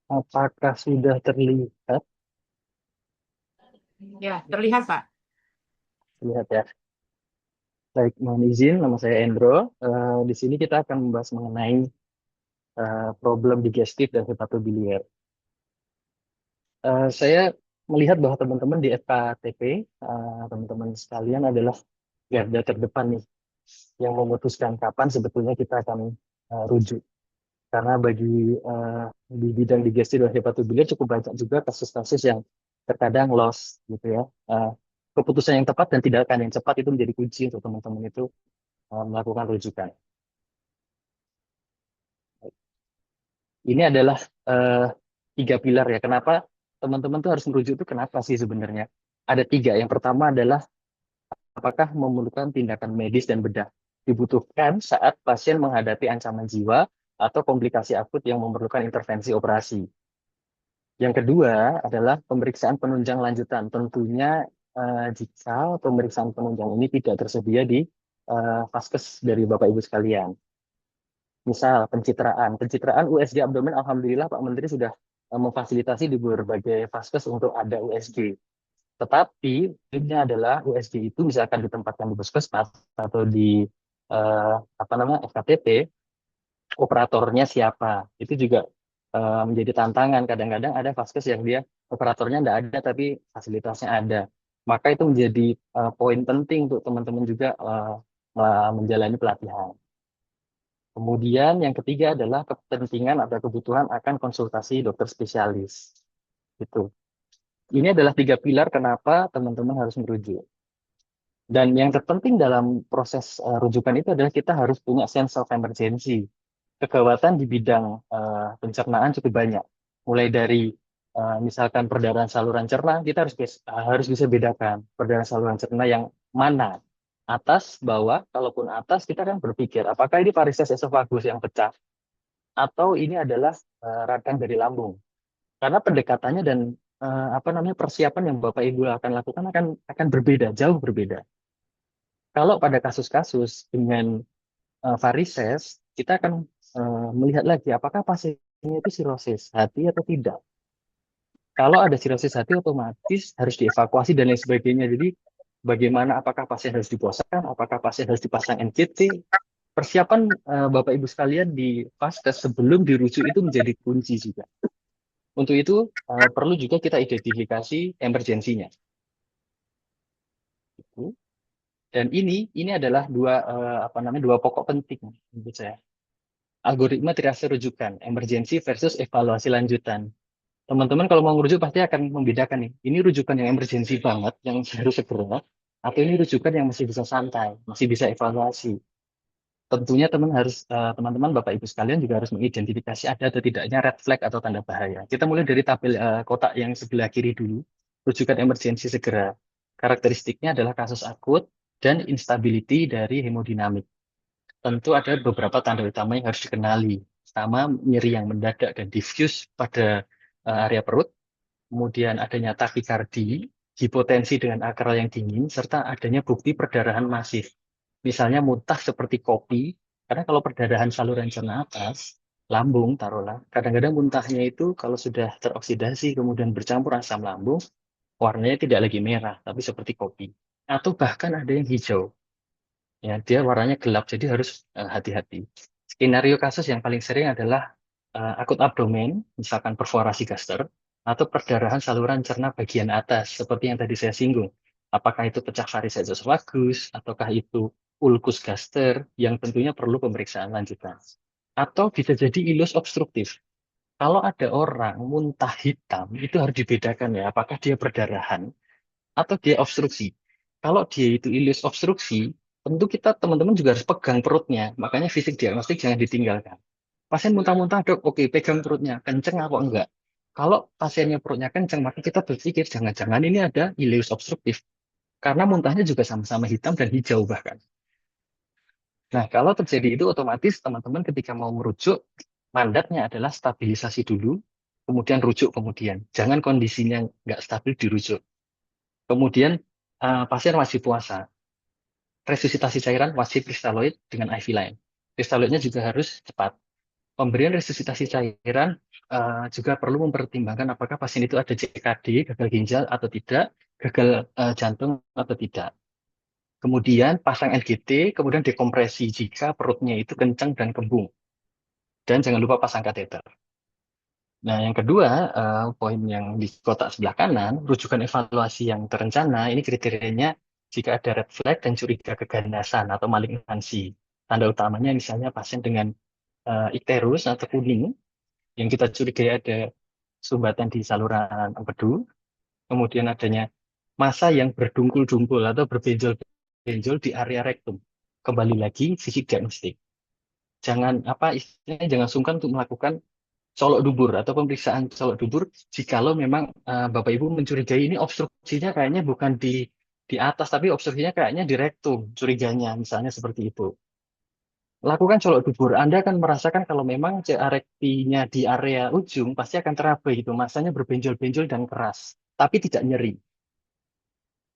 Apakah sudah terlihat? Ya, terlihat, Pak. Lihat ya. Baik, mohon izin, nama saya Endro. Di sini kita akan membahas mengenai problem digestif dan hepatobiliar. Saya melihat bahwa teman-teman di FKTP, teman-teman sekalian adalah garda terdepan nih, yang memutuskan kapan sebetulnya kita akan rujuk. Karena bagi di bidang digestif dan hepatobiliar cukup banyak juga kasus-kasus yang terkadang lost gitu ya. Eh, Keputusan yang tepat dan tindakan yang cepat itu menjadi kunci untuk teman-teman itu melakukan rujukan. Ini adalah eh, tiga pilar ya. Kenapa teman-teman tuh harus merujuk itu kenapa sih sebenarnya? Ada tiga. Yang pertama adalah apakah memerlukan tindakan medis dan bedah. Dibutuhkan saat pasien menghadapi ancaman jiwa atau komplikasi akut yang memerlukan intervensi operasi. Yang kedua adalah pemeriksaan penunjang lanjutan. Tentunya jika pemeriksaan penunjang ini tidak tersedia di vaskes dari Bapak Ibu sekalian. Misal pencitraan. Pencitraan USG abdomen, Alhamdulillah Pak Menteri sudah memfasilitasi di berbagai vaskes untuk ada USG. Tetapi ini adalah USG itu misalkan ditempatkan di puskesmas atau di apa namanya FKTP, operatornya siapa? Itu juga menjadi tantangan. Kadang-kadang ada vaskes yang dia operatornya tidak ada tapi fasilitasnya ada. Maka itu menjadi poin penting untuk teman-teman juga menjalani pelatihan. Kemudian yang ketiga adalah kepentingan atau kebutuhan akan konsultasi dokter spesialis. Itu. Ini adalah tiga pilar kenapa teman-teman harus merujuk. Dan yang terpenting dalam proses rujukan itu adalah kita harus punya sense of emergency. Kegawatan di bidang pencernaan cukup banyak. Mulai dari misalkan perdarahan saluran cerna, kita harus bisa bedakan perdarahan saluran cerna yang mana. Atas, bawah, kalaupun atas kita kan berpikir apakah ini varises esofagus yang pecah atau ini adalah radang dari lambung. Karena pendekatannya dan apa namanya persiapan yang Bapak Ibu akan lakukan akan berbeda, jauh berbeda. Kalau pada kasus-kasus dengan varises, kita akan melihat lagi apakah pasiennya itu sirosis hati atau tidak. Kalau ada sirosis hati, otomatis harus dievakuasi dan lain sebagainya. Jadi, bagaimana apakah pasien harus dipuasakan, apakah pasien harus dipasang NCT, persiapan Bapak Ibu sekalian di vaskes sebelum dirujuk itu menjadi kunci juga. Untuk itu perlu juga kita identifikasi emergensinya. Dan ini adalah dua apa namanya dua pokok penting menurut saya. Algoritma triase rujukan, emergensi versus evaluasi lanjutan. Teman-teman kalau mau merujuk pasti akan membedakan nih. Ini rujukan yang emergensi banget, yang harus segera, atau ini rujukan yang masih bisa santai, masih bisa evaluasi. Tentunya teman-teman Bapak Ibu sekalian juga harus mengidentifikasi ada atau tidaknya red flag atau tanda bahaya. Kita mulai dari tabel kotak yang sebelah kiri dulu. Rujukan emergensi segera. Karakteristiknya adalah kasus akut dan instability dari hemodinamik. Tentu ada beberapa tanda utama yang harus dikenali. Pertama, nyeri yang mendadak dan diffuse pada area perut, kemudian adanya takikardi, hipotensi dengan akral yang dingin, serta adanya bukti perdarahan masif. Misalnya muntah seperti kopi, karena kalau perdarahan saluran cerna atas, lambung taruhlah, kadang-kadang muntahnya itu kalau sudah teroksidasi kemudian bercampur asam lambung, warnanya tidak lagi merah, tapi seperti kopi. Atau bahkan ada yang hijau, ya dia warnanya gelap, jadi harus hati-hati. Skenario kasus yang paling sering adalah akut abdomen, misalkan perforasi gaster, atau perdarahan saluran cerna bagian atas, seperti yang tadi saya singgung. Apakah itu pecah varises esophagus, ataukah itu ulkus gaster, yang tentunya perlu pemeriksaan lanjutan. Atau bisa jadi ilus obstruktif. Kalau ada orang muntah hitam, itu harus dibedakan ya, apakah dia perdarahan atau dia obstruksi. Kalau dia itu ileus obstruksi, tentu kita teman-teman juga harus pegang perutnya. Makanya fisik diagnostik jangan ditinggalkan. Pasien muntah-muntah, dok, oke, pegang perutnya, kenceng apa enggak? Kalau pasiennya perutnya kenceng, maka kita berpikir jangan-jangan ini ada ileus obstruktif. Karena muntahnya juga sama-sama hitam dan hijau bahkan. Nah, kalau terjadi itu otomatis teman-teman ketika mau merujuk, mandatnya adalah stabilisasi dulu, kemudian rujuk kemudian. Jangan kondisinya nggak stabil dirujuk. Kemudian pasien wajib puasa. Resusitasi cairan wajib kristaloid dengan IV line. Kristaloidnya juga harus cepat. Pemberian resusitasi cairan juga perlu mempertimbangkan apakah pasien itu ada CKD, gagal ginjal atau tidak, gagal jantung atau tidak. Kemudian pasang NGT, kemudian dekompresi jika perutnya itu kencang dan kembung. Dan jangan lupa pasang kateter. Nah, yang kedua, poin yang di kotak sebelah kanan, rujukan evaluasi yang terencana, ini kriterianya jika ada red flag dan curiga keganasan atau malignansi. Tanda utamanya misalnya pasien dengan ikterus atau kuning, yang kita curigai ada sumbatan di saluran empedu, kemudian adanya massa yang berdungkul-dungkul atau berbenjol-benjol di area rektum. Kembali lagi, sisi diagnostik. Jangan sungkan untuk melakukan colok dubur atau pemeriksaan colok dubur jikalau memang Bapak Ibu mencurigai ini obstruksinya kayaknya bukan di atas tapi obstruksinya kayaknya di rektum curiganya misalnya seperti itu. Lakukan colok dubur. Anda akan merasakan kalau memang CA rektinya di area ujung pasti akan terabai gitu, masanya berbenjol-benjol dan keras, tapi tidak nyeri.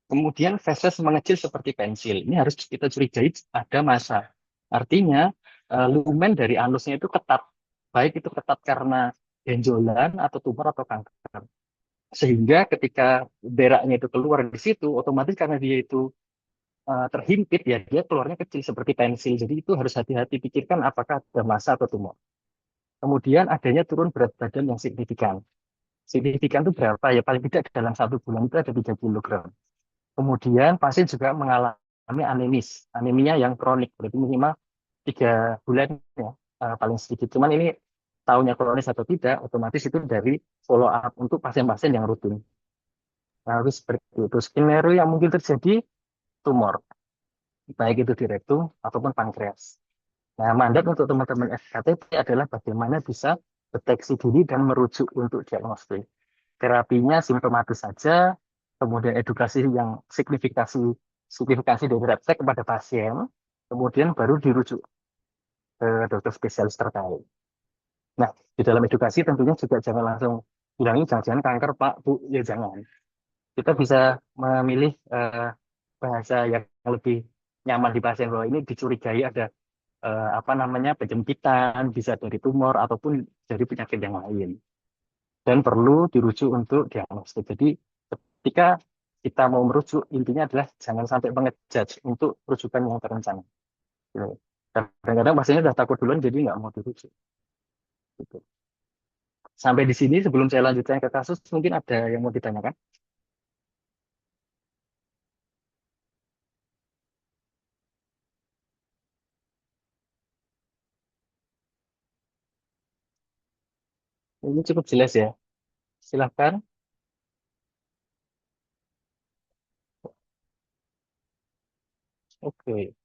Kemudian feses mengecil seperti pensil. Ini harus kita curigai ada massa. Artinya lumen dari anusnya itu ketat. Baik itu ketat karena benjolan atau tumor atau kanker. Sehingga ketika beraknya itu keluar di situ, otomatis karena dia itu terhimpit ya, dia keluarnya kecil seperti pensil. Jadi itu harus hati-hati pikirkan apakah ada massa atau tumor. Kemudian adanya turun berat badan yang signifikan. Signifikan itu berapa ya? Paling tidak dalam 1 bulan itu ada 3 kilogram. Kemudian pasien juga mengalami anemis, anemia yang kronik, berarti minimal 3 bulan ya, paling sedikit. Cuman ini tahunya kronis atau tidak, otomatis itu dari follow up untuk pasien-pasien yang rutin. Nah, harus seperti itu. Skenario yang mungkin terjadi tumor, baik itu di rektum ataupun pankreas. Nah, mandat untuk teman-teman FKTP adalah bagaimana bisa deteksi dini dan merujuk untuk diagnostik. Terapinya simptomatis saja, kemudian edukasi yang signifikasi dari refleks kepada pasien, kemudian baru dirujuk ke dokter spesialis terkait. Nah, di dalam edukasi tentunya juga jangan langsung bilangin jangan-jangan kanker Pak, Bu, ya jangan. Kita bisa memilih bahasa yang lebih nyaman di pasien bahwa ini dicurigai ada apa namanya penjempitan, bisa dari tumor ataupun dari penyakit yang lain. Dan perlu dirujuk untuk diagnostik. Jadi ketika kita mau merujuk, intinya adalah jangan sampai mengejudge untuk rujukan yang terencana. Gitu. Dan kadang-kadang pasiennya sudah takut duluan, jadi nggak mau dirujuk. Gitu. Sampai di sini, sebelum saya lanjutkan ke kasus, mungkin ada yang mau ditanyakan? Ini cukup jelas ya. Silahkan. Oke.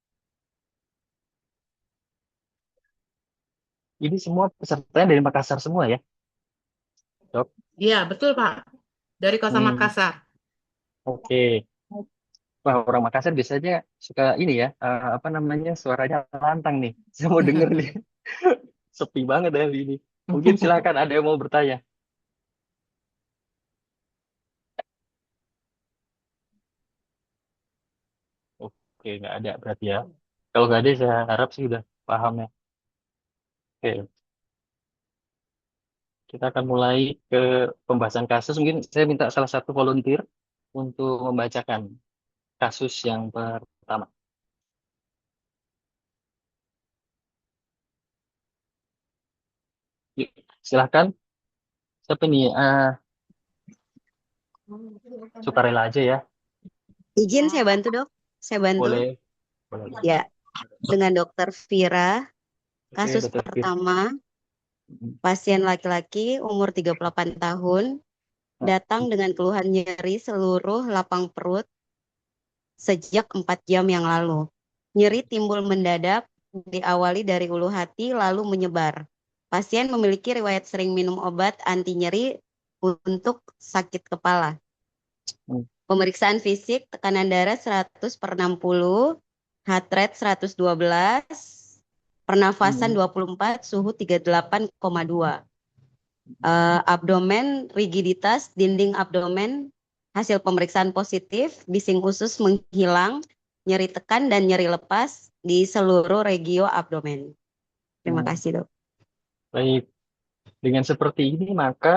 Ini semua pesertanya dari Makassar semua ya, dok? Iya, betul Pak. Dari Kota Hmm, Makassar. oke. Wah, orang Makassar biasanya suka ini ya, apa namanya, suaranya lantang nih. Saya mau denger nih. Sepi banget ya hari ini. Mungkin silakan ada yang mau bertanya. Oke, nggak ada berarti ya. Kalau nggak ada, saya harap sih udah paham ya. Oke, kita akan mulai ke pembahasan kasus. Mungkin saya minta salah satu volunteer untuk membacakan kasus yang pertama. Yuk, silahkan. Siapa nih? Sukarela aja ya. Izin saya bantu dok, saya bantu. Boleh. Boleh. Ya, dengan dokter Vira, Oke, kasus dokter Fir. pertama, pasien laki-laki umur 38 tahun, datang dengan keluhan nyeri seluruh lapang perut sejak 4 jam yang lalu. Nyeri timbul mendadak, diawali dari ulu hati lalu menyebar. Pasien memiliki riwayat sering minum obat anti nyeri untuk sakit kepala. Pemeriksaan fisik, tekanan darah 100/60, heart rate 112, pernafasan 24, suhu 38,2. Abdomen, rigiditas, dinding abdomen, hasil pemeriksaan positif, bising usus menghilang, nyeri tekan dan nyeri lepas di seluruh regio abdomen. Terima kasih dok. Baik, dengan seperti ini maka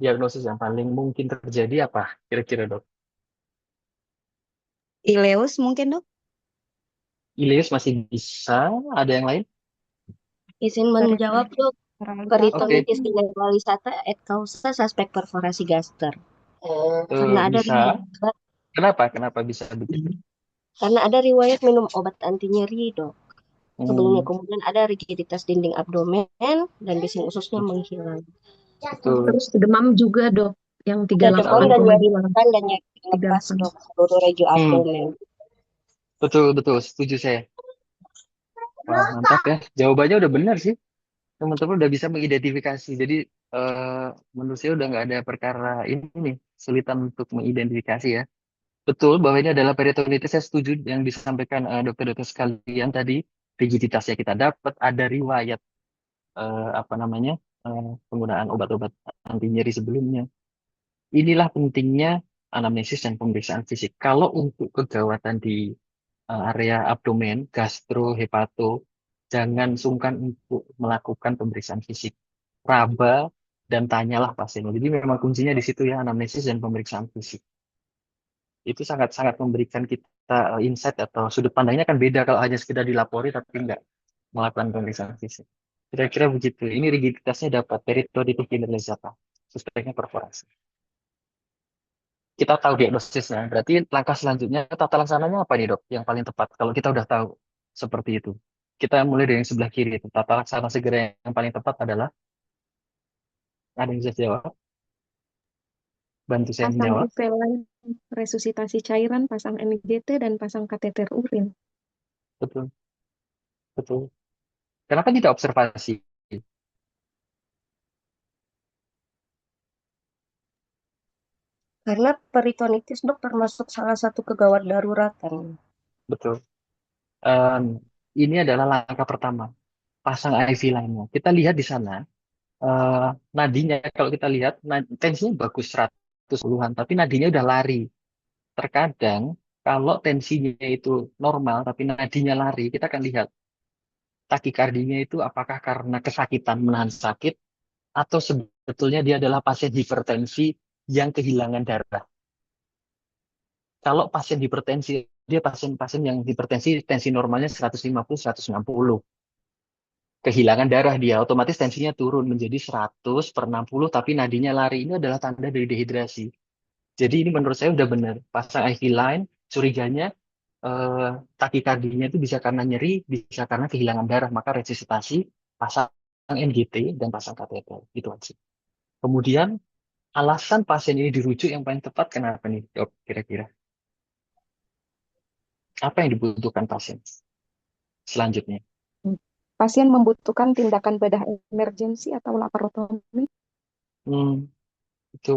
diagnosis yang paling mungkin terjadi apa kira-kira dok? Ileus mungkin dok? Ileus masih bisa, ada yang lain? Izin menjawab, Dok. Oke. Peritonitis generalisata et causa suspek perforasi gaster. Karena ada Bisa. riwayat, Kenapa? Kenapa bisa begitu? karena ada riwayat minum obat anti nyeri, Dok. Sebelumnya Hmm, kemudian ada rigiditas dinding abdomen dan bising ususnya menghilang. betul. Terus demam juga, Dok, yang Ada demam dan 38,5. nyeri pekan dan nyeri lepas, 38. Dok, seluruh regio Hmm, abdomen. betul, betul. Setuju saya. Wah, mantap ya. Jawabannya udah benar sih. Teman-teman udah bisa mengidentifikasi. Jadi eh, menurut saya udah nggak ada perkara ini nih, kesulitan untuk mengidentifikasi ya. Betul bahwa ini adalah peritonitis. Saya setuju yang disampaikan dokter-dokter sekalian tadi. Rigiditasnya kita dapat, ada riwayat apa namanya penggunaan obat-obat anti nyeri sebelumnya. Inilah pentingnya anamnesis dan pemeriksaan fisik. Kalau untuk kegawatan di area abdomen, gastro, hepato, jangan sungkan untuk melakukan pemeriksaan fisik. Raba dan tanyalah pasiennya. Jadi memang kuncinya di situ ya, anamnesis dan pemeriksaan fisik. Itu sangat-sangat memberikan kita insight atau sudut pandangnya kan beda kalau hanya sekedar dilapori tapi nggak melakukan pemeriksaan fisik. Kira-kira begitu. Ini rigiditasnya dapat perioditis generalisata. Suspeknya perforasi. Kita tahu diagnosisnya. Berarti langkah selanjutnya tata laksananya apa nih dok? Yang paling tepat kalau kita udah tahu seperti itu. Kita mulai dari yang sebelah kiri itu. Tata laksana segera yang paling tepat adalah ada yang bisa jawab. Bantu saya Pasang menjawab. IV-line, resusitasi cairan, pasang NIDT, dan pasang kateter urin. Betul, betul. Kenapa tidak observasi? Karena peritonitis, Dok, termasuk salah satu kegawat daruratan. Betul. Em, ini adalah langkah pertama. Pasang IV line-nya. Kita lihat di sana. eh, Nadinya kalau kita lihat tensinya bagus 110-an, tapi nadinya udah lari. Terkadang kalau tensinya itu normal tapi nadinya lari, kita akan lihat takikardinya itu apakah karena kesakitan menahan sakit atau sebetulnya dia adalah pasien hipertensi yang kehilangan darah. Kalau pasien hipertensi, dia pasien-pasien yang hipertensi tensi normalnya 150 160. Kehilangan darah dia, otomatis tensinya turun menjadi 100/60 tapi nadinya lari. Ini adalah tanda dari dehidrasi. Jadi ini menurut saya udah benar. Pasang IV line, curiganya takikardinya itu bisa karena nyeri, bisa karena kehilangan darah, maka resusitasi, pasang NGT dan pasang kateter. Gitu aja. Kemudian alasan pasien ini dirujuk yang paling tepat kenapa nih, dok? Kira-kira apa yang dibutuhkan pasien selanjutnya? Pasien membutuhkan tindakan bedah emergensi atau laparotomi. Hmm, itu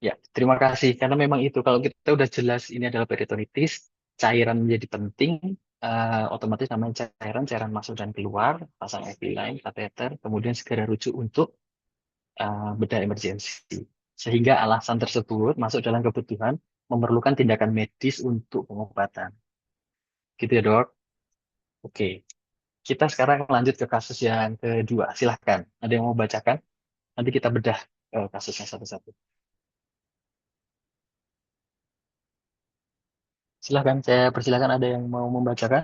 ya, terima kasih. Karena memang itu, kalau kita udah jelas ini adalah peritonitis, cairan menjadi penting, otomatis namanya cairan masuk dan keluar, pasang IV line, kateter, kemudian segera rujuk untuk bedah emergensi. Sehingga alasan tersebut masuk dalam kebutuhan memerlukan tindakan medis untuk pengobatan. Gitu ya dok? Oke, kita sekarang lanjut ke kasus yang kedua. Silahkan, ada yang mau bacakan? Nanti kita bedah kasusnya satu-satu. Silahkan, saya persilahkan ada yang mau membacakan.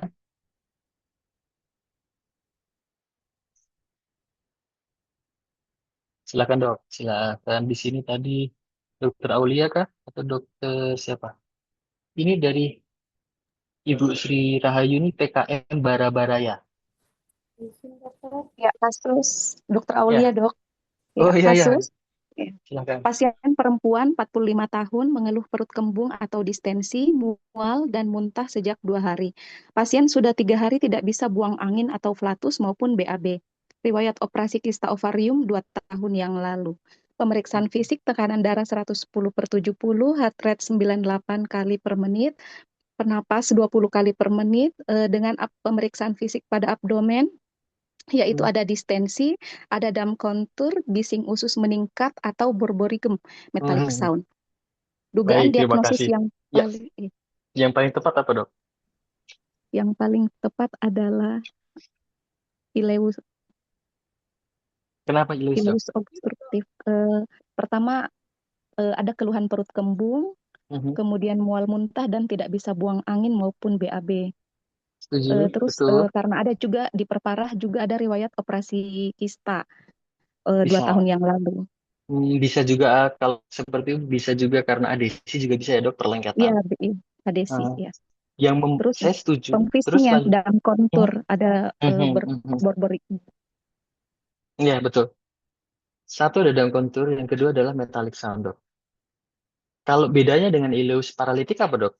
Silakan dok, silakan. Di sini tadi dokter Aulia kah atau dokter siapa? Ini dari Ibu Sri Rahayu ini PKM Barabaraya. Ya, kasus Dr. Aulia, Ya, dok. oh Ya, iya ya, kasus ya. silakan. Pasien perempuan 45 tahun mengeluh perut kembung atau distensi, mual, dan muntah sejak 2 hari. Pasien sudah 3 hari tidak bisa buang angin atau flatus maupun BAB. Riwayat operasi kista ovarium 2 tahun yang lalu. Pemeriksaan fisik tekanan darah 110/70, heart rate 98 kali per menit, pernapas 20 kali per menit, dengan pemeriksaan fisik pada abdomen, yaitu Hmm, ada distensi, ada dam kontur, bising usus meningkat, atau borborigem metallic hmm, sound. baik, Dugaan terima diagnosis kasih. yang Ya, paling yang paling tepat apa dok? yang paling tepat adalah ileus. Kenapa ileus, Dok? Ileus obstruktif. Pertama, ada keluhan perut kembung, Mhm. kemudian mual muntah dan tidak bisa buang angin maupun BAB. Setuju, Terus betul. karena ada juga diperparah juga ada riwayat operasi kista 2 tahun Bisa. yang lalu. Bisa juga kalau seperti itu bisa juga karena ADC juga bisa ya dok Iya, perlengketan. Adesi Eh, ya. Terus saya setuju. Terus pemphisnya lanjut. dalam kontur ada Mhm, mhm. berbor-bor. Iya betul. Satu ada dalam kontur, yang kedua adalah metallic sound dok. Kalau bedanya dengan ileus paralitik apa dok?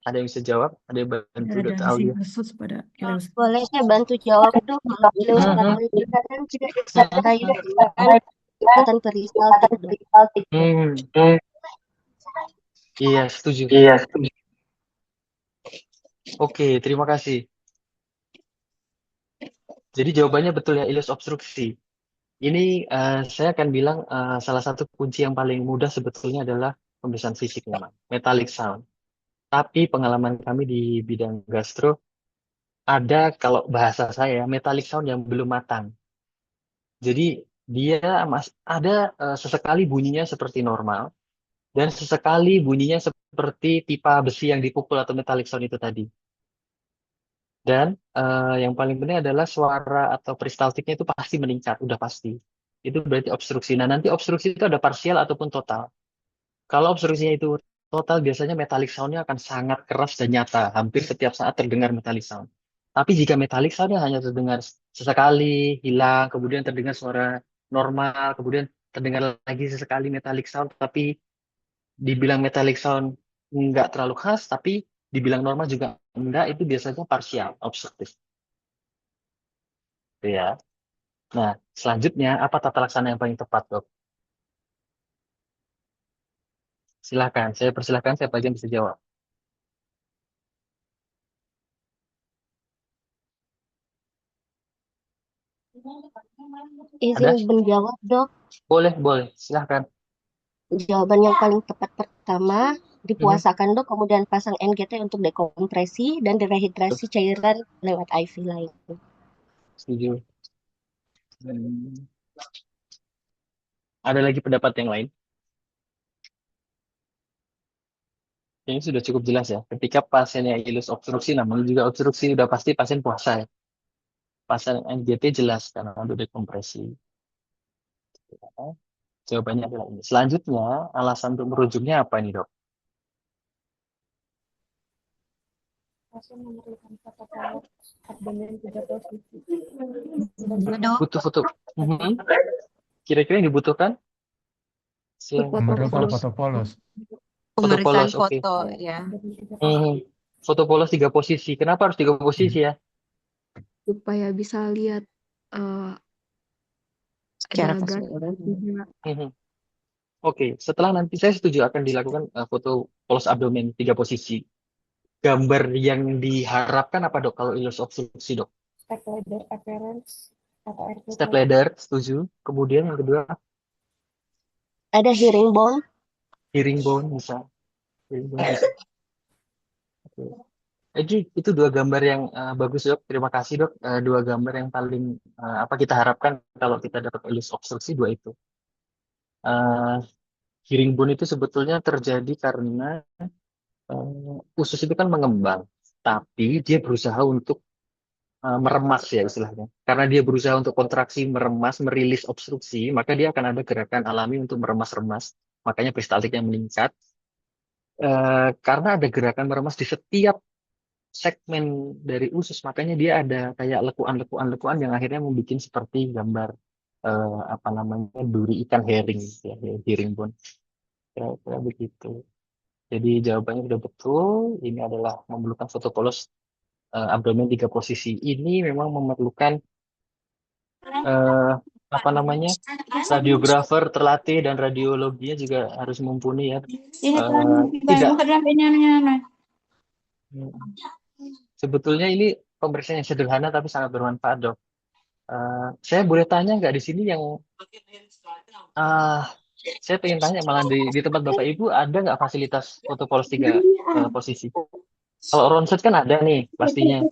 Ada yang bisa jawab? Ada yang bantu Ada Dr. misi Aulia? khusus pada ileus. Boleh saya bantu jawab dok, kalau ileus Mhm, paralitik kan tidak mhm. disertai dengan ikatan peristaltik dok. Hmm, iya setuju. Oke, terima kasih. Jadi jawabannya betul ya ileus obstruksi. Ini saya akan bilang salah satu kunci yang paling mudah sebetulnya adalah pemeriksaan fisik memang, metallic sound. Tapi pengalaman kami di bidang gastro ada kalau bahasa saya metallic sound yang belum matang. Jadi dia ada sesekali bunyinya seperti normal dan sesekali bunyinya seperti pipa besi yang dipukul atau metallic sound itu tadi. Dan yang paling penting adalah suara atau peristaltiknya itu pasti meningkat, udah pasti. Itu berarti obstruksi. Nah, nanti obstruksi itu ada parsial ataupun total. Kalau obstruksinya itu total, biasanya metallic sound-nya akan sangat keras dan nyata. Hampir setiap saat terdengar metallic sound. Tapi jika metallic sound-nya hanya terdengar sesekali, hilang, kemudian terdengar suara normal, kemudian terdengar lagi sesekali metallic sound, tapi dibilang metallic sound nggak terlalu khas, tapi dibilang normal juga enggak, itu biasanya parsial, obstruktif. Gitu ya. Nah, selanjutnya apa tata laksana yang paling tepat, Dok? Silakan, saya persilahkan siapa aja yang bisa jawab. Izin Ada? menjawab dok, Boleh, boleh. Silahkan. jawaban yang paling tepat pertama Mhm. dipuasakan dok, kemudian pasang NGT untuk dekompresi dan derehidrasi cairan lewat IV lain. Setuju. Hmm. Ada lagi pendapat yang lain? Ini sudah cukup jelas ya. Ketika pasiennya ilus obstruksi, namanya juga obstruksi, udah pasti pasien puasa ya. Pasien NGT jelas karena untuk dekompresi. Jawabannya adalah ini. Selanjutnya, alasan untuk merujuknya apa nih, Dok? Pasien memerlukan protokol abdomen 3 posisi. Dok, Butuh foto. Mhm. Kira-kira yang dibutuhkan? Silahkan. Memerlukan Foto foto polos. Foto pemeriksaan polos, oke. foto ya, Mhm. Foto polos 3 posisi. Kenapa harus 3 posisi ya? supaya bisa lihat eh, secara ada gas keseluruhan. juga. Mhm. Oke, setelah nanti saya setuju akan dilakukan foto polos abdomen 3 posisi. Gambar yang diharapkan apa dok kalau ilus obstruksi dok? Step ladder appearance atau Step RPP. ladder, setuju. Kemudian yang kedua, Ada hearing bone, hearing bone bisa. Hearing bone bisa. Oke. Itu 2 gambar yang bagus dok. Terima kasih dok. 2 gambar yang paling apa kita harapkan kalau kita dapat ilus obstruksi 2 itu. Eh, Hearing bone itu sebetulnya terjadi karena usus itu kan mengembang, tapi dia berusaha untuk meremas ya istilahnya. Karena dia berusaha untuk kontraksi, meremas, merilis obstruksi, maka dia akan ada gerakan alami untuk meremas-remas. Makanya peristaltiknya meningkat. Karena ada gerakan meremas di setiap segmen dari usus, makanya dia ada kayak lekuan-lekuan-lekuan yang akhirnya membuat seperti gambar apa namanya duri ikan herring, ya, herring bone. Kira-kira begitu. Jadi jawabannya sudah betul. Ini adalah memerlukan foto polos abdomen 3 posisi. Ini memang memerlukan eh, apa namanya radiografer terlatih dan radiologinya juga harus mumpuni ya. Tidak sebetulnya ini pemeriksaan yang sederhana tapi sangat bermanfaat dok. Saya boleh tanya nggak di sini yang ah saya pengen tanya malah di tempat bapak ibu ada nggak fasilitas foto polos 3 posisi? Kalau ronsen kan ada nih pastinya.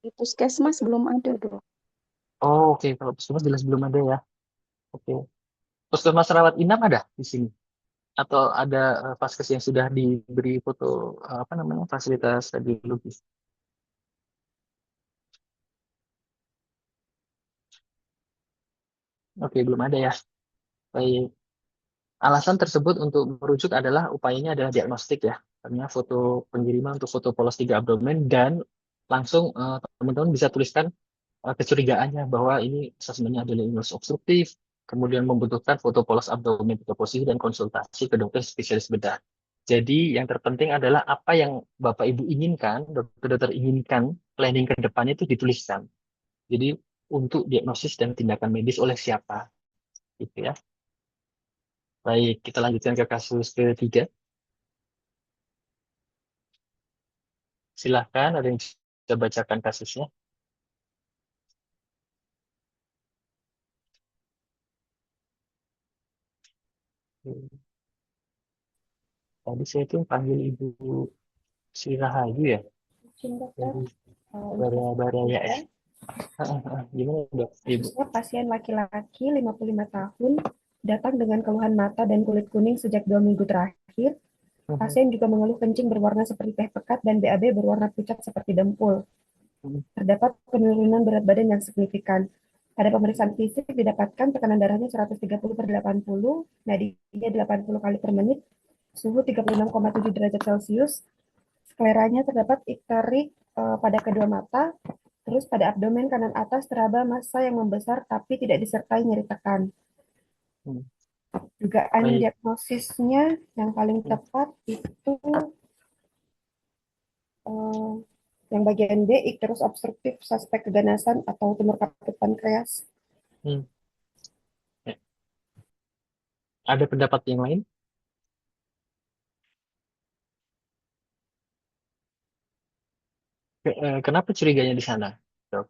Di puskesmas belum ada, Dok. Oh, oke. Kalau puskesmas jelas belum ada ya. Oke. Puskesmas rawat inap ada di sini? Atau ada vaskes yang sudah diberi foto apa namanya fasilitas radiologis? Oke, belum ada ya. Baik. Alasan tersebut untuk merujuk adalah upayanya adalah diagnostik ya. Karena foto pengiriman untuk foto polos 3 abdomen dan langsung teman-teman bisa tuliskan kecurigaannya bahwa ini asesmennya adalah ingus obstruktif, kemudian membutuhkan foto polos abdomen 3 posisi dan konsultasi ke dokter spesialis bedah. Jadi yang terpenting adalah apa yang Bapak Ibu inginkan, dokter-dokter inginkan, planning ke depannya itu dituliskan. Jadi untuk diagnosis dan tindakan medis oleh siapa, gitu ya. Baik, kita lanjutkan ke kasus ketiga. Silahkan, ada yang bisa bacakan kasusnya. Tadi saya tuh panggil Ibu Sri Rahayu ya, Izin dokter, dari untuk Baraya kasus S. Gimana dok, Ibu? kasusnya pasien laki-laki 55 tahun datang dengan keluhan mata dan kulit kuning sejak 2 minggu terakhir. Pasien juga mengeluh kencing berwarna seperti teh pekat dan BAB berwarna pucat seperti dempul. Terdapat penurunan berat badan yang signifikan. Pada pemeriksaan fisik didapatkan tekanan darahnya 130/80, nadinya 80 kali per menit, suhu 36,7 derajat Celcius, skleranya terdapat ikterik pada kedua mata, terus pada abdomen kanan atas teraba massa yang membesar tapi tidak disertai nyeri tekan. Hmm, Dugaan Baik. diagnosisnya yang paling tepat itu eh, yang bagian D, ikterus obstruktif suspek keganasan atau tumor kaput pankreas. Hmm, ya. Ada pendapat yang lain? Kenapa curiganya di sana, dok?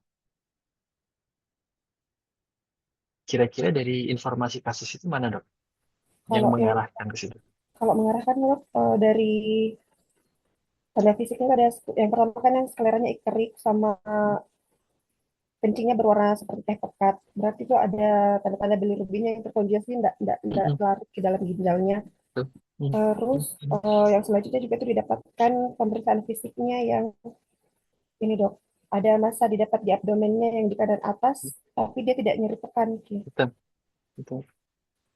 Kira-kira dari informasi kasus itu mana, dok? Yang Kalau yang mengarahkan ke situ. kalau mengarahkan dari tanda fisiknya ada yang pertama kan yang skleranya ikterik sama kencingnya berwarna seperti teh pekat. Berarti itu ada tanda-tanda bilirubinnya yang terkonjungsi tidak Mm-mm, larut ke dalam ginjalnya. betul. Hmm, Terus hmm, hmm. yang selanjutnya juga itu didapatkan pemeriksaan fisiknya yang ini dok, ada massa didapat di abdomennya yang di kanan atas, tapi dia tidak nyeri tekan. Oke. Betul, betul.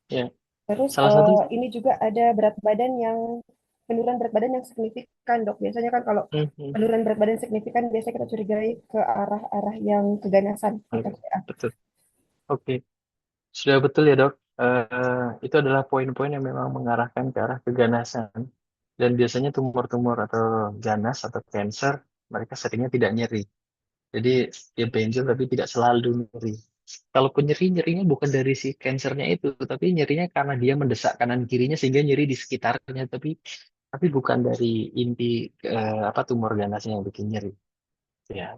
Ya, Terus salah satu. ini juga ada berat badan yang penurunan berat badan yang signifikan dok. Biasanya kan kalau Hmm, hmm. penurunan berat badan signifikan biasanya kita curigai ke arah-arah yang keganasan. Oke, FCA. betul. Oke, sudah betul ya, dok. Itu adalah poin-poin yang memang mengarahkan ke arah keganasan. Dan biasanya tumor-tumor atau ganas atau cancer, mereka seringnya tidak nyeri. Jadi dia benjol tapi tidak selalu nyeri. Kalaupun nyeri, nyerinya bukan dari si cancernya itu, tapi nyerinya karena dia mendesak kanan kirinya sehingga nyeri di sekitarnya, tapi bukan dari inti apa tumor ganasnya yang bikin nyeri. Ya,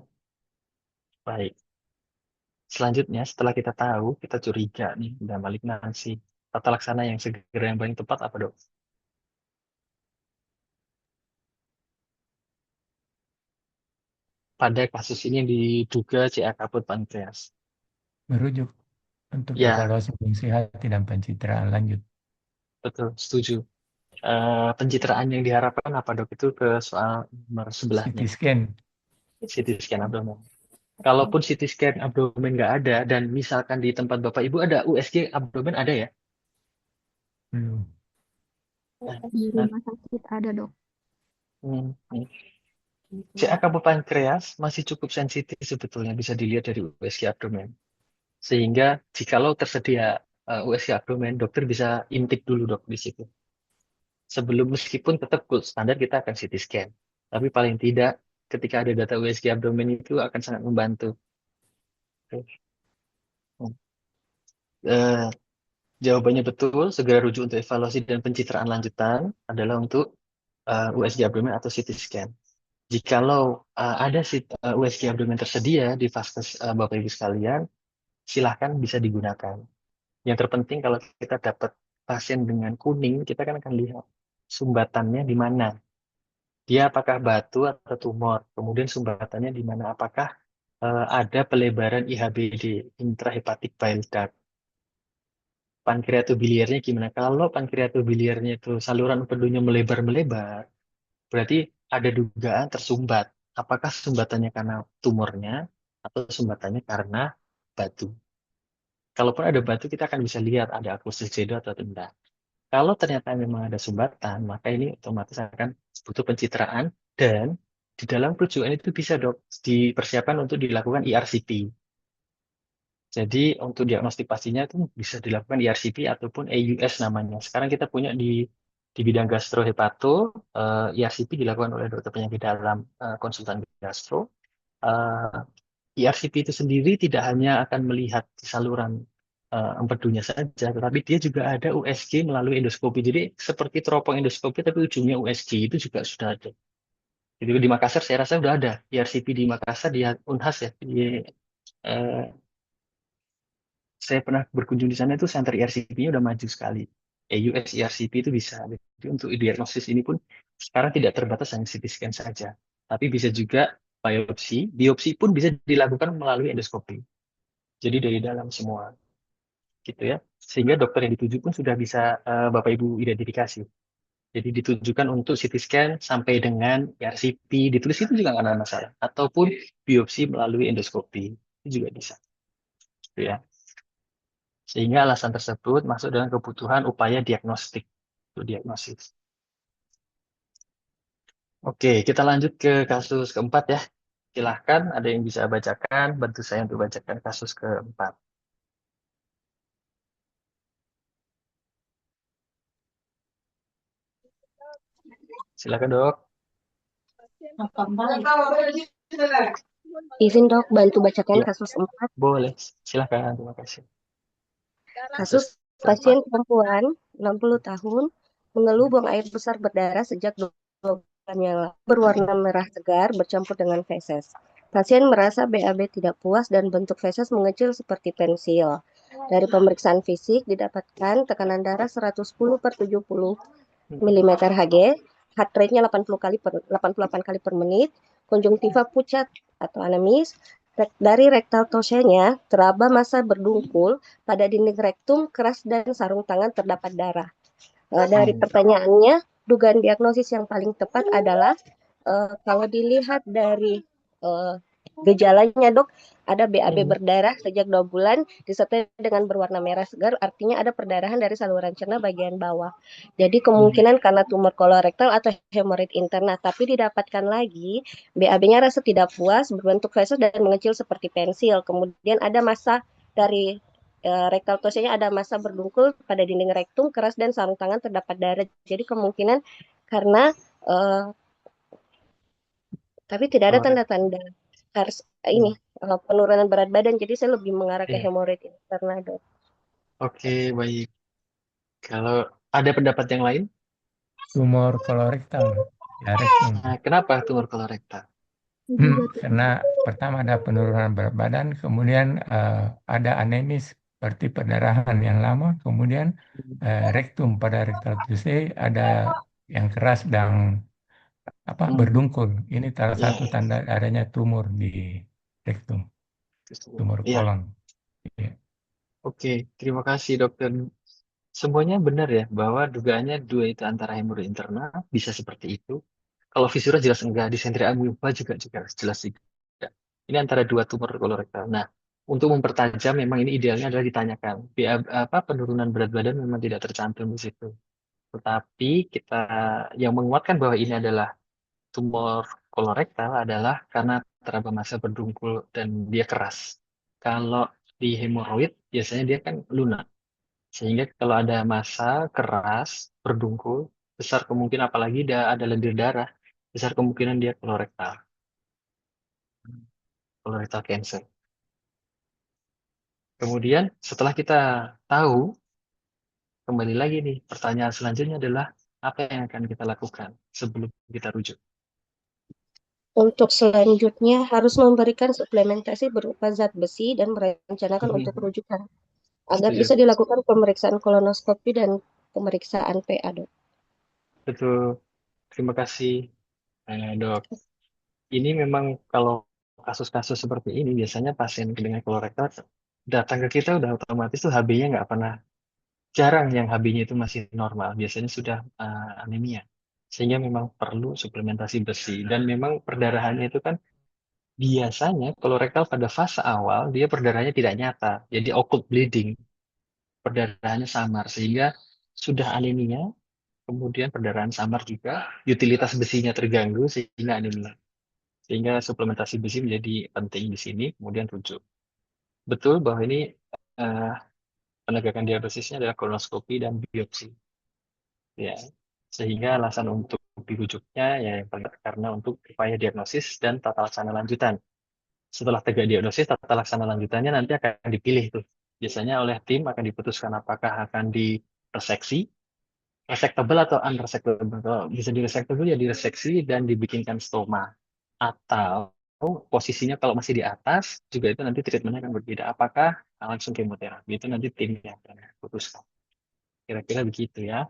baik. Selanjutnya setelah kita tahu, kita curiga nih udah malignansi. Tata laksana yang segera yang paling tepat apa dok? Pada kasus ini yang diduga CA kaput pankreas. Merujuk untuk Ya, evaluasi fungsi hati dan pencitraan lanjut. betul, setuju. Pencitraan yang diharapkan apa dok? Itu ke soal nomor CT sebelahnya, scan. CT scan abdomen. Kalaupun CT scan abdomen nggak ada, dan misalkan di tempat Bapak Ibu ada USG abdomen ada ya? Belum. Nah, Di nah, rumah sakit ada, Dok. hmm, hmm. CA kabut pankreas masih cukup sensitif sebetulnya bisa dilihat dari USG abdomen. Sehingga jikalau tersedia USG abdomen, dokter bisa intip dulu dok di situ. Sebelum meskipun tetap gold standar kita akan CT scan. Tapi paling tidak ketika ada data USG abdomen itu akan sangat membantu. Oke. Eh, Jawabannya betul, segera rujuk untuk evaluasi dan pencitraan lanjutan adalah untuk USG abdomen atau CT scan. Jikalau ada USG abdomen tersedia di vaskes Bapak Ibu sekalian, silahkan bisa digunakan. Yang terpenting kalau kita dapat pasien dengan kuning, kita kan akan lihat sumbatannya di mana. Dia apakah batu atau tumor. Kemudian sumbatannya di mana. Apakah ada pelebaran IHBD, intrahepatic bile duct. Pankreatobiliarnya gimana? Kalau pankreatobiliarnya itu saluran empedunya melebar-melebar, berarti ada dugaan tersumbat. Apakah sumbatannya karena tumornya atau sumbatannya karena batu? Kalaupun ada batu, kita akan bisa lihat ada akusis jedo atau tidak. Kalau ternyata memang ada sumbatan, maka ini otomatis akan butuh pencitraan dan di dalam rujukan itu bisa dok dipersiapkan untuk dilakukan ERCP. Jadi untuk diagnostik pastinya itu bisa dilakukan ERCP ataupun AUS namanya. Sekarang kita punya di bidang gastrohepato, ERCP dilakukan oleh dokter penyakit dalam, konsultan gastro. Eh, ERCP itu sendiri tidak hanya akan melihat saluran empedunya saja, tetapi dia juga ada USG melalui endoskopi. Jadi seperti teropong endoskopi tapi ujungnya USG itu juga sudah ada. Jadi di Makassar saya rasa sudah ada ERCP di Makassar di Unhas ya. Eh, saya pernah berkunjung di sana itu center ERCP-nya udah maju sekali. EUS ERCP itu bisa. Jadi untuk diagnosis ini pun sekarang tidak terbatas hanya CT scan saja, tapi bisa juga biopsi. Biopsi pun bisa dilakukan melalui endoskopi. Jadi dari dalam semua, gitu ya. Sehingga dokter yang dituju pun sudah bisa Bapak Ibu identifikasi. Jadi ditujukan untuk CT scan sampai dengan ERCP, ditulis itu juga nggak ada masalah. Ataupun biopsi melalui endoskopi, itu juga bisa. Gitu ya. Sehingga alasan tersebut masuk dalam kebutuhan upaya diagnostik untuk diagnosis. Oke, kita lanjut ke kasus keempat ya. Silahkan, ada yang bisa bacakan, bantu saya untuk bacakan kasus keempat. Silakan dok. Izin dok, bantu bacakan Ya, kasus 4. boleh. Silakan, terima kasih. Kasus pasien perempuan 60 tahun mengeluh buang air besar berdarah sejak 2 bulan yang lalu, berwarna merah segar bercampur dengan feses. Pasien merasa BAB tidak puas dan bentuk feses mengecil seperti pensil. Dari pemeriksaan fisik didapatkan tekanan darah 110/70 mm Hg, heart rate-nya 88 kali per menit, konjungtiva pucat atau anemis. Dari rektal tosenya teraba massa berdungkul pada dinding rektum keras dan sarung tangan terdapat darah. Dari pertanyaannya, dugaan diagnosis yang paling tepat adalah kalau dilihat dari gejalanya dok, ada BAB berdarah sejak 2 bulan disertai dengan berwarna merah segar, artinya ada perdarahan dari saluran cerna bagian bawah. Jadi kemungkinan karena tumor kolorektal atau hemoroid interna, tapi didapatkan lagi BAB-nya rasa tidak puas, berbentuk feses dan mengecil seperti pensil. Kemudian ada massa dari rektal tosenya, ada massa berdungkul pada dinding rektum keras dan sarung tangan terdapat darah. Jadi kemungkinan karena tapi tidak ada tanda-tanda harus ini penurunan berat badan. Jadi saya lebih mengarah ke Iya. hemoroid karena dok. Oke, baik. Kalau ada pendapat yang lain, Tumor kolorektal, ya rektum. kenapa tumor kolorektal? Karena pertama ada penurunan berat badan, kemudian ada anemis seperti perdarahan yang lama, kemudian rektum pada rektal tuse ada yang keras dan berdungkul. Ini salah Ya, satu tanda adanya tumor di rektum, tumor ya. kolon. Ya. Oke, terima kasih dokter. Semuanya benar ya, bahwa dugaannya dua itu antara hemoroid internal, bisa seperti itu. Kalau visura jelas enggak, disenteria amoeba juga jelas tidak. Ini antara dua tumor kolorektal. Nah, untuk mempertajam memang ini idealnya adalah ditanyakan. Penurunan berat badan memang tidak tercantum di situ. Tetapi kita yang menguatkan bahwa ini adalah tumor kolorektal adalah karena teraba massa berdungkul dan dia keras. Kalau di hemoroid biasanya dia kan lunak. Sehingga kalau ada massa keras berdungkul, besar kemungkinan apalagi ada lendir darah, besar kemungkinan dia colorectal cancer. Kemudian setelah kita tahu, kembali lagi nih, pertanyaan selanjutnya adalah apa yang akan kita lakukan sebelum kita rujuk? Untuk selanjutnya harus memberikan suplementasi berupa zat besi dan merencanakan untuk rujukan agar Setuju. bisa dilakukan pemeriksaan kolonoskopi dan pemeriksaan PA dok. Betul. Terima kasih, dok. Ini memang kalau kasus-kasus seperti ini biasanya pasien dengan kolorektal datang ke kita udah otomatis tuh HB-nya nggak pernah, jarang yang HB-nya itu masih normal, biasanya sudah anemia. Sehingga memang perlu suplementasi besi. Dan memang perdarahannya itu kan biasanya kolorektal pada fase awal dia perdarahannya tidak nyata, jadi occult bleeding, perdarahannya samar sehingga sudah anemia, kemudian perdarahan samar juga, utilitas besinya terganggu sehingga anemia. Sehingga suplementasi besi menjadi penting di sini, kemudian rujuk. Betul bahwa ini eh, penegakan diagnosisnya adalah kolonoskopi dan biopsi. Ya, sehingga alasan untuk dirujuknya ya yang paling karena untuk upaya diagnosis dan tata laksana lanjutan. Setelah tegak diagnosis, tata laksana lanjutannya nanti akan dipilih tuh. Biasanya oleh tim akan diputuskan apakah akan direseksi, resectable atau unresectable. Kalau bisa diresectable ya direseksi dan dibikinkan stoma. Atau posisinya kalau masih di atas, juga itu nanti treatmentnya akan berbeda. Apakah langsung kemoterapi, itu nanti tim yang akan putuskan. Kira-kira begitu ya.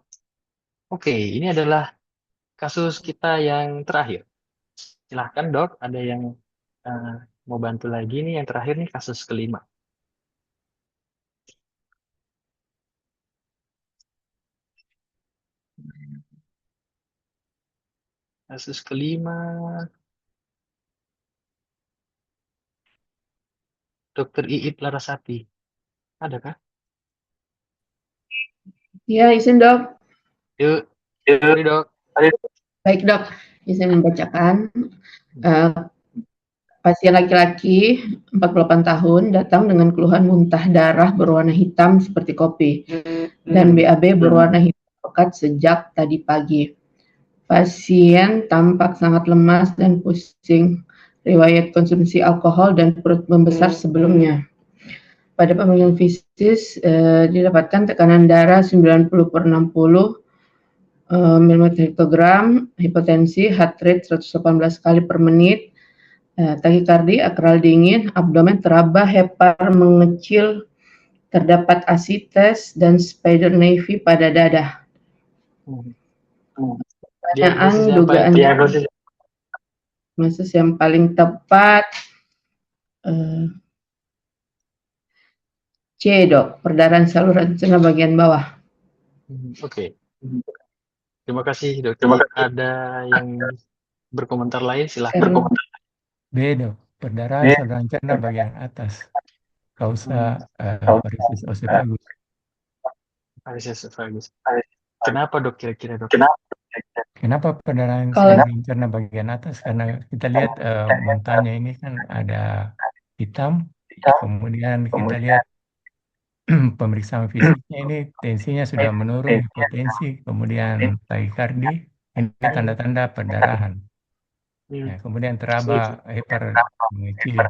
Oke, ini adalah kasus kita yang terakhir. Silahkan dok, ada yang eh, mau bantu lagi nih yang terakhir nih kasus kelima. Kasus kelima, Dokter Iip Larasati. Adakah? Ya, izin dok. Yuk, mari dok. Baik dok, izin membacakan. Pasien laki-laki 48 tahun datang dengan keluhan muntah darah berwarna hitam seperti kopi dan BAB berwarna hitam pekat sejak tadi pagi. Pasien tampak sangat lemas dan pusing, riwayat konsumsi alkohol dan perut membesar sebelumnya. Pada pemeriksaan fisik didapatkan tekanan darah 90/60 mm hektogram, hipotensi, heart rate 118 kali per menit, takikardi, akral dingin, abdomen teraba, hepar mengecil, terdapat asites dan spider navy pada dada. Pertanyaan dugaan diagnosis yang paling tepat C dok, perdarahan saluran cerna bagian bawah. Oke. Terima kasih dokter. Ada yang berkomentar lain silahkan. B dok, perdarahan saluran cerna bagian atas, kausa varices oesophagus. Varices esophagus. Kenapa dok kira-kira dok? Kenapa perdarahan saluran cerna bagian atas? Karena kita lihat muntahnya ini kan ada hitam, kemudian kita lihat pemeriksaan fisiknya ini tensinya sudah menurun, hipotensi, kemudian takikardi, ini tanda-tanda perdarahan. Ya, kemudian teraba hepar mengecil.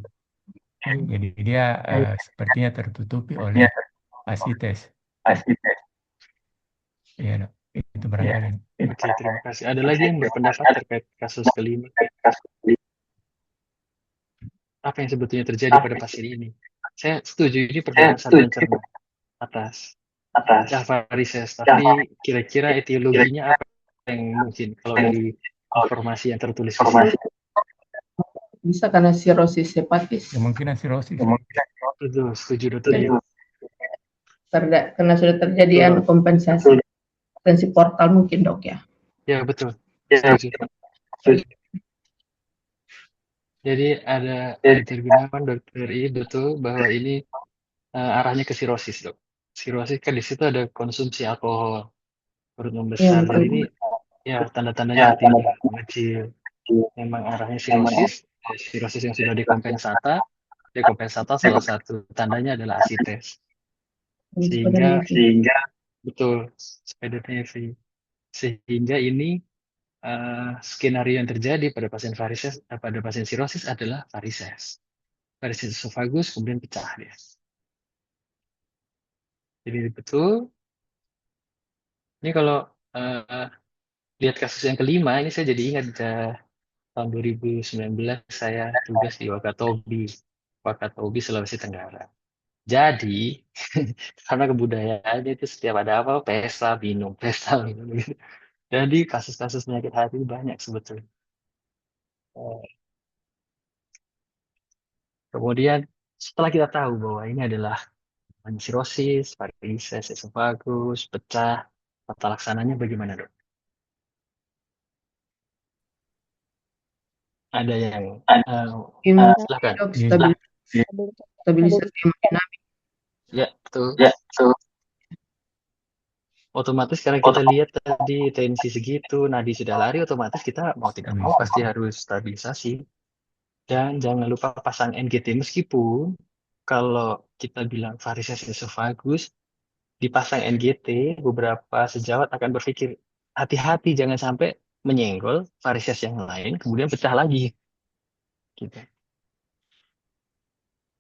Jadi dia sepertinya tertutupi oleh asites. Ya, dok. Itu barangkali. Oke, terima kasih. Ada lagi yang berpendapat terkait kasus kelima? Apa yang sebetulnya terjadi pada pasien ini? Saya setuju ini perdarahan saluran cerna atas. Ya, varises. Tapi kira-kira etiologinya apa yang mungkin kalau dari informasi yang tertulis di sini? Bisa karena sirosis hepatis. Kemungkinan sirosis. Betul, setuju dokter. Karena sudah terjadi kompensasi tensi portal mungkin dok ya. Ya betul, setuju. Jadi ada Dr. Gunawan, Dr. I, betul bahwa ini arahnya ke sirosis dok. Sirosis kan di situ ada konsumsi alkohol, perut membesar. Jadi ini ya tanda-tandanya hati mengecil. Memang arahnya sirosis, sirosis yang sudah dekompensata. Dekompensata salah satu tandanya adalah asites. Sehingga betul spider navy. Sehingga ini skenario yang terjadi pada pasien varises, pada pasien sirosis adalah varises. Varises esophagus kemudian pecah dia. Jadi betul. Ini kalau lihat kasus yang kelima, ini saya jadi ingat tahun 2019 saya tugas di Wakatobi, Sulawesi Tenggara. Jadi karena kebudayaannya itu setiap ada apa pesta minum gitu. Jadi kasus-kasus penyakit hati banyak sebetulnya. Kemudian setelah kita tahu bahwa ini adalah sirosis, varises, esofagus, pecah, tata laksananya bagaimana, Dok? Ada yang silakan. Dok, Iya. stabilisasi hemodinamik. Ya, betul. Otomatis karena kita lihat tadi tensi segitu, nadi sudah lari, otomatis kita mau tidak mau pasti harus stabilisasi. Dan jangan lupa pasang NGT, meskipun kalau kita bilang varises esofagus, dipasang NGT, beberapa sejawat akan berpikir, hati-hati jangan sampai menyenggol varises yang lain, kemudian pecah lagi. Gitu.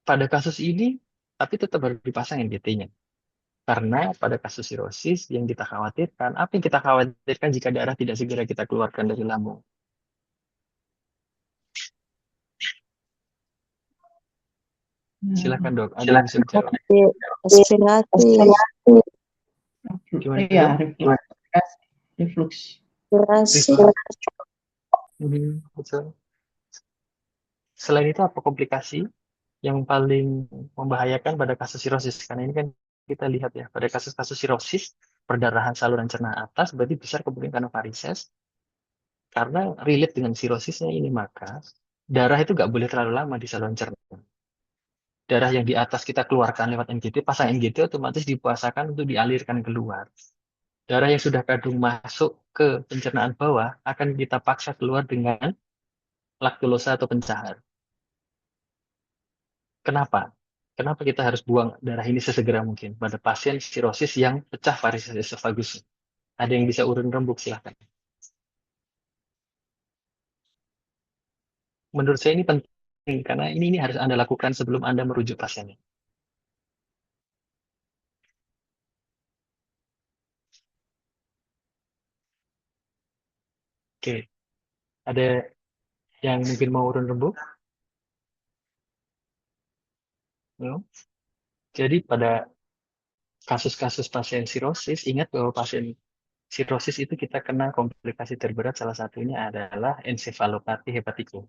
Pada kasus ini, tapi tetap harus dipasang NGT-nya. Karena pada kasus sirosis yang kita khawatirkan, apa yang kita khawatirkan jika darah tidak segera kita keluarkan dari lambung? Silakan, Dok, ada yang bisa jawab. Aspirasi. Gimana, Iya, Dok? reflux. Betul. Selain itu apa komplikasi yang paling membahayakan pada kasus sirosis? Karena ini kan kita lihat ya, pada kasus-kasus sirosis, perdarahan saluran cerna atas berarti besar kemungkinan karena varises. Karena relate dengan sirosisnya ini, maka darah itu nggak boleh terlalu lama di saluran cerna. Darah yang di atas kita keluarkan lewat NGT, pasang NGT otomatis dipuasakan untuk dialirkan keluar. Darah yang sudah kadung masuk ke pencernaan bawah akan kita paksa keluar dengan laktulosa atau pencahar. Kenapa? Kenapa kita harus buang darah ini sesegera mungkin pada pasien sirosis yang pecah varises esophagus? Ada yang bisa urun rembuk, silahkan. Menurut saya ini penting karena ini harus Anda lakukan sebelum Anda merujuk pasiennya. Oke, ada yang mungkin mau urun rembuk? No? Jadi pada kasus-kasus pasien sirosis, ingat bahwa pasien sirosis itu kita kena komplikasi terberat, salah satunya adalah ensefalopati hepatikum.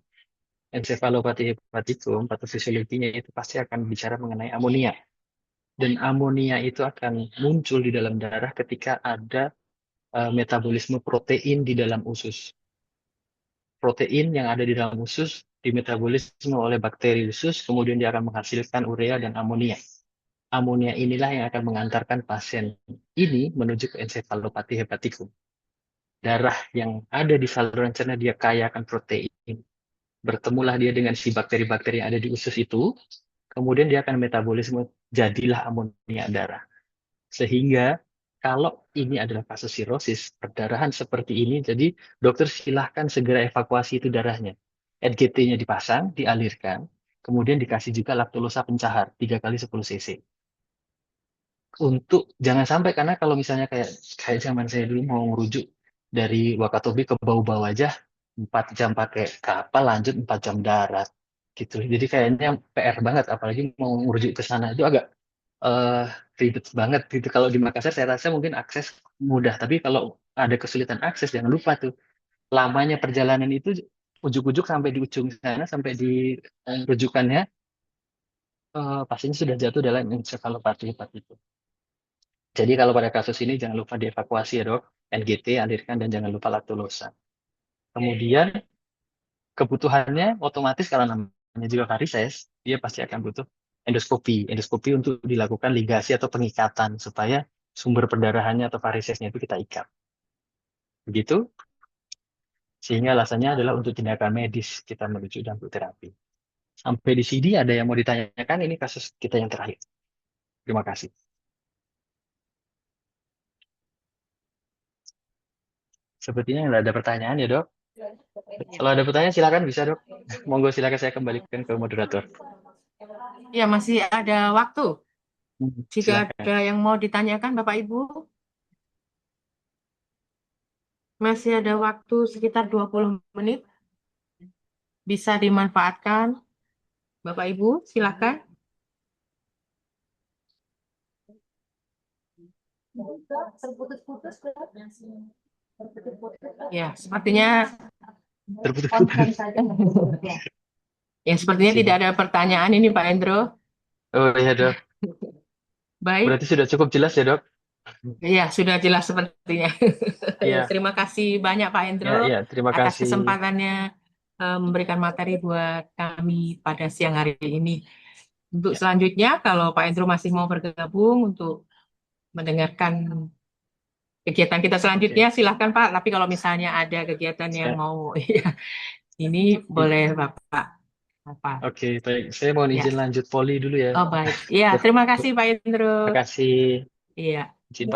Ensefalopati hepatikum, patofisiologinya itu pasti akan bicara mengenai amonia. Dan amonia itu akan muncul di dalam darah ketika ada metabolisme protein di dalam usus. Protein yang ada di dalam usus dimetabolisme oleh bakteri usus, kemudian dia akan menghasilkan urea dan amonia. Amonia inilah yang akan mengantarkan pasien ini menuju ke ensefalopati hepatikum. Darah yang ada di saluran cerna dia kaya akan protein. Bertemulah dia dengan si bakteri-bakteri yang ada di usus itu, kemudian dia akan metabolisme, jadilah amonia darah. Sehingga kalau ini adalah kasus sirosis, perdarahan seperti ini, jadi dokter silahkan segera evakuasi itu darahnya. NGT-nya dipasang, dialirkan, kemudian dikasih juga laktulosa pencahar, 3 kali 10 cc. Untuk jangan sampai, karena kalau misalnya kayak zaman saya dulu mau merujuk dari Wakatobi ke Bau-Bau aja 4 jam pakai kapal, lanjut 4 jam darat gitu. Jadi kayaknya PR banget, apalagi mau merujuk ke sana itu agak ribet banget gitu. Kalau di Makassar saya rasa mungkin akses mudah, tapi kalau ada kesulitan akses jangan lupa tuh lamanya perjalanan itu, ujuk-ujuk sampai di ujung sana, sampai di rujukannya pasiennya sudah jatuh dalam ensefalopati hepatikum. Jadi kalau pada kasus ini jangan lupa dievakuasi ya, Dok. NGT alirkan dan jangan lupa laktulosa. Kemudian kebutuhannya otomatis kalau namanya juga varises, dia pasti akan butuh endoskopi. Endoskopi untuk dilakukan ligasi atau pengikatan supaya sumber perdarahannya atau varisesnya itu kita ikat. Begitu? Sehingga alasannya adalah untuk tindakan medis kita menuju dan untuk terapi. Sampai di sini ada yang mau ditanyakan? Ini kasus kita yang terakhir. Terima kasih. Sepertinya nggak ada pertanyaan ya, Dok. Kalau ada pertanyaan silakan bisa, Dok. Monggo silakan saya kembalikan ke moderator. Ya, masih ada waktu. Jika Silakan. ada yang mau ditanyakan, Bapak Ibu, masih ada waktu sekitar 20 menit. Bisa dimanfaatkan. Bapak Ibu, silakan. Ya, sepertinya Terputus-putus. Ya, sepertinya Sini. tidak ada pertanyaan ini Pak Endro. Oh iya dok, Baik, berarti sudah cukup jelas ya dok? ya sudah jelas sepertinya. Ya, Iya, terima kasih banyak Pak ya, Endro iya, terima atas kasih. kesempatannya memberikan materi buat kami pada siang hari ini. Untuk Ya, selanjutnya, kalau Pak Endro masih mau bergabung untuk mendengarkan kegiatan kita oke. selanjutnya, silahkan Pak. Tapi kalau misalnya ada kegiatan yang Saya- mau, ya, ini boleh Bapak. Apa? Oke, baik. Saya mohon Ya, izin lanjut poli dulu ya. oh baik. Ya, terima kasih Pak Endro. Terima kasih. Iya. Izin